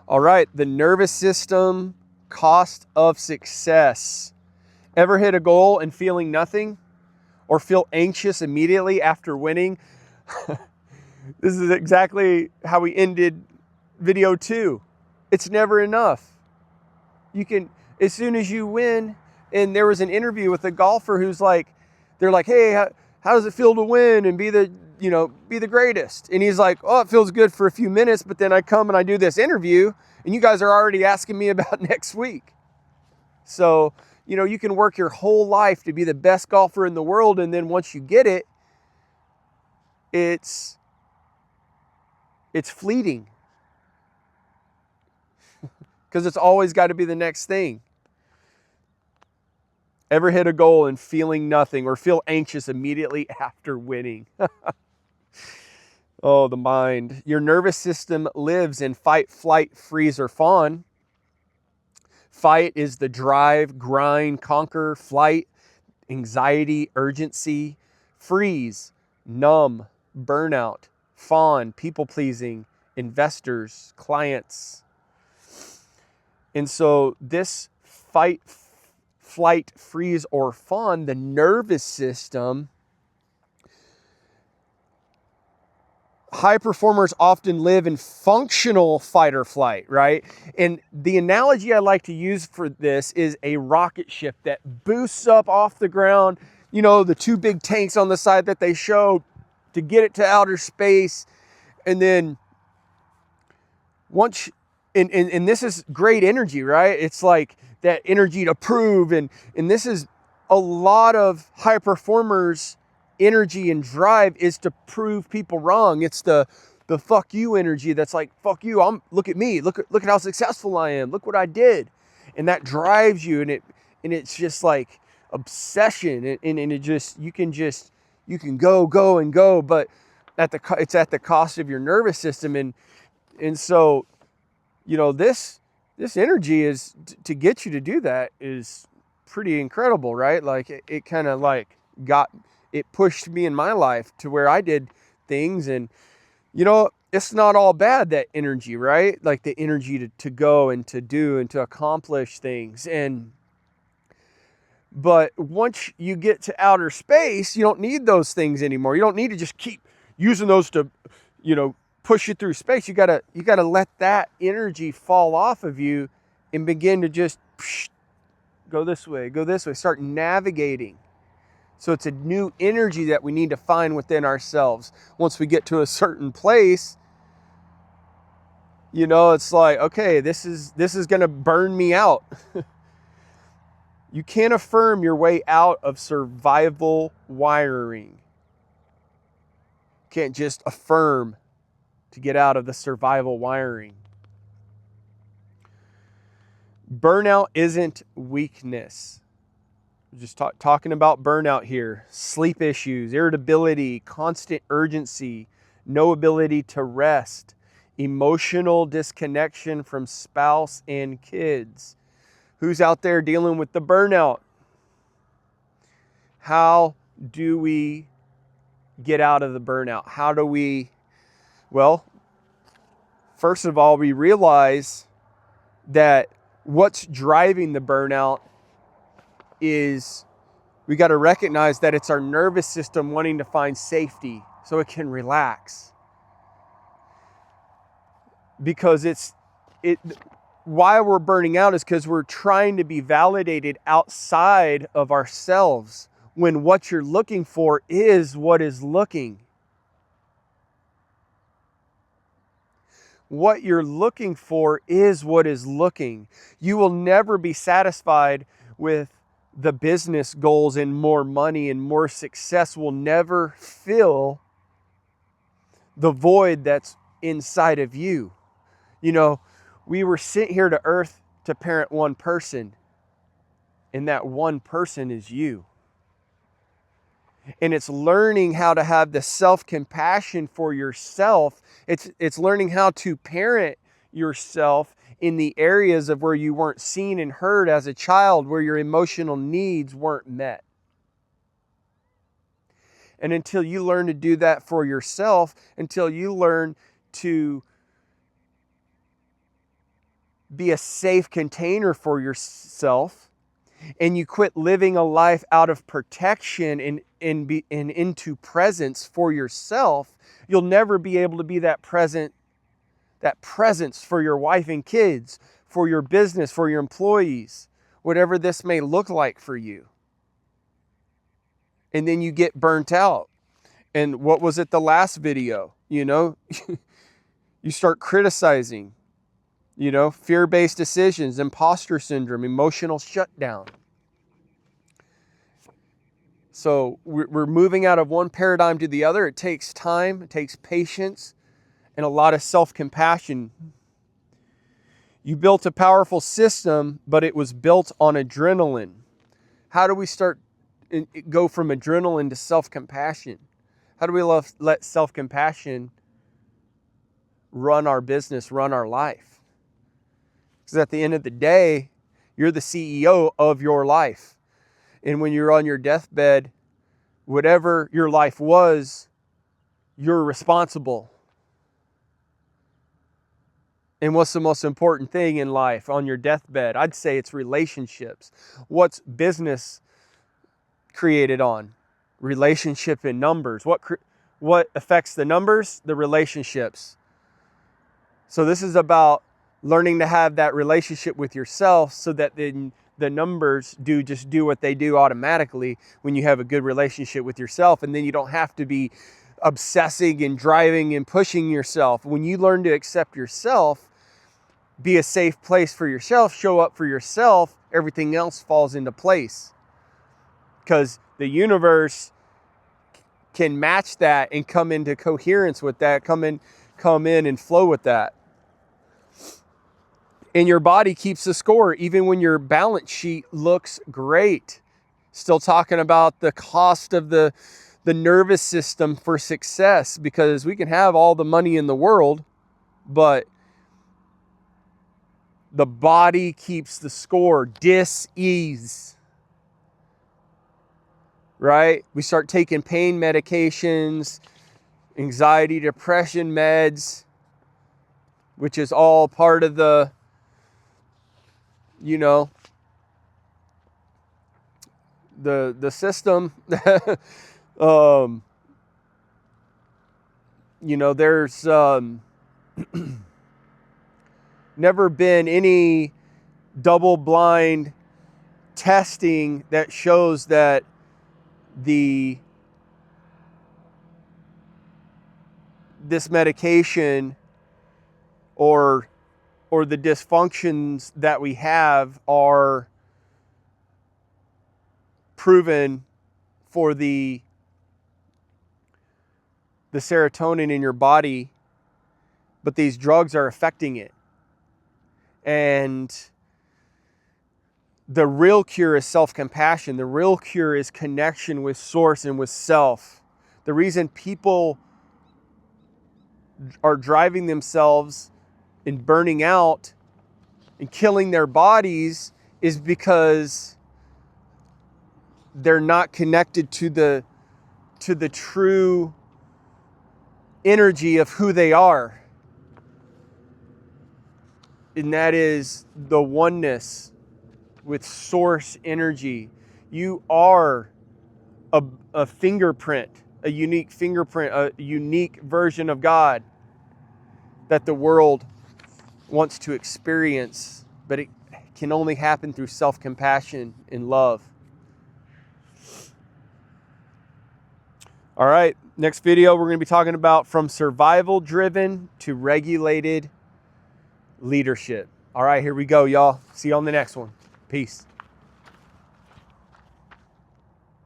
All right, the nervous system, cost of success. Ever hit a goal and feeling nothing? Or feel anxious immediately after winning? This is exactly how we ended video 2. It's never enough. You can, as soon as you win, and there was an interview with a golfer who's like, they're like, hey, how does it feel to win and be the greatest? And he's like, oh, it feels good for a few minutes, but then I come and I do this interview and you guys are already asking me about next week. So, you can work your whole life to be the best golfer in the world, and then once you get it, it's fleeting. Because it's always got to be the next thing. Ever hit a goal and feeling nothing or feel anxious immediately after winning? Oh, the mind. Your nervous system lives in fight, flight, freeze, or fawn. Fight is the drive, grind, conquer. Flight, anxiety, urgency. Freeze, numb, burnout. Fawn, people-pleasing, investors, clients. And so this fight, flight, freeze, or fawn, the nervous system, high performers often live in functional fight or flight, right? And the analogy I like to use for this is a rocket ship that boosts up off the ground, the 2 big tanks on the side that they show to get it to outer space. And then once, and this is great energy, right? It's like that energy to prove. And this is a lot of high performers' energy and drive is to prove people wrong. It's the fuck you energy that's like, fuck you, look at me, look at how successful I am, look what I did. And that drives you, and it's just like obsession, and it just, you can go and go, but it's at the cost of your nervous system. And so, this energy is to get you to do that is pretty incredible, right? Like it kind of like it pushed me in my life to where I did things, and it's not all bad, that energy, right? Like the energy to go and to do and to accomplish things. But once you get to outer space, you don't need those things anymore. You don't need to just keep using those to, push you through space. You gotta let that energy fall off of you and begin to just go this way, start navigating. So it's a new energy that we need to find within ourselves. Once we get to a certain place, it's like, okay, this is gonna burn me out. You can't affirm your way out of survival wiring. You can't just affirm to get out of the survival wiring. Burnout isn't weakness. We're just talking about burnout here. Sleep issues, irritability, constant urgency, no ability to rest, emotional disconnection from spouse and kids. Who's out there dealing with the burnout? How do we get out of the burnout? How do we, well, first of all, we realize that what's driving the burnout is, we got to recognize that it's our nervous system wanting to find safety so it can relax. Because why we're burning out is because we're trying to be validated outside of ourselves, when what you're looking for is what is looking. What you're looking for is what is looking. You will never be satisfied with the business goals, and more money and more success will never fill the void that's inside of you. We were sent here to earth to parent one person, and that one person is you. And it's learning how to have the self-compassion for yourself. It's learning how to parent yourself in the areas of where you weren't seen and heard as a child, where your emotional needs weren't met. And until you learn to do that for yourself, until you learn to be a safe container for yourself, and you quit living a life out of protection and into presence for yourself, you'll never be able to be that presence for your wife and kids, for your business, for your employees, whatever this may look like for you. And then you get burnt out. And what was it the last video? You start criticizing, fear-based decisions, imposter syndrome, emotional shutdown. So we're moving out of one paradigm to the other. It takes time, it takes patience, and a lot of self-compassion. You built a powerful system, but it was built on adrenaline. How do we go from adrenaline to self-compassion? How do we let self-compassion run our business, run our life? Because at the end of the day, you're the CEO of your life. And when you're on your deathbed, whatever your life was, you're responsible. And what's the most important thing in life on your deathbed? I'd say it's relationships. What's business created on? Relationship and numbers. What affects the numbers? The relationships. So this is about learning to have that relationship with yourself so that then the numbers do what they do automatically when you have a good relationship with yourself, and then you don't have to be obsessing and driving and pushing yourself. When you learn to accept yourself, be a safe place for yourself, show up for yourself, everything else falls into place. Because the universe can match that and come into coherence with that, come in and flow with that. And your body keeps the score even when your balance sheet looks great. Still talking about the cost of the nervous system for success, because we can have all the money in the world, but the body keeps the score. Dis-ease. Right? We start taking pain medications, anxiety, depression meds, which is all part of the, the system. There's never been any double-blind testing that shows that this medication or the dysfunctions that we have are proven for the serotonin in your body, but these drugs are affecting it. And the real cure is self-compassion. The real cure is connection with source and with self. The reason people are driving themselves and burning out and killing their bodies is because they're not connected to the true energy of who they are. And that is the oneness with source energy. You are a fingerprint, a unique fingerprint, a unique version of God that the world wants to experience, but it can only happen through self-compassion and love. All right, next video we're going to be talking about from survival-driven to regulated leadership. All right, here we go, y'all. See you on the next one. Peace.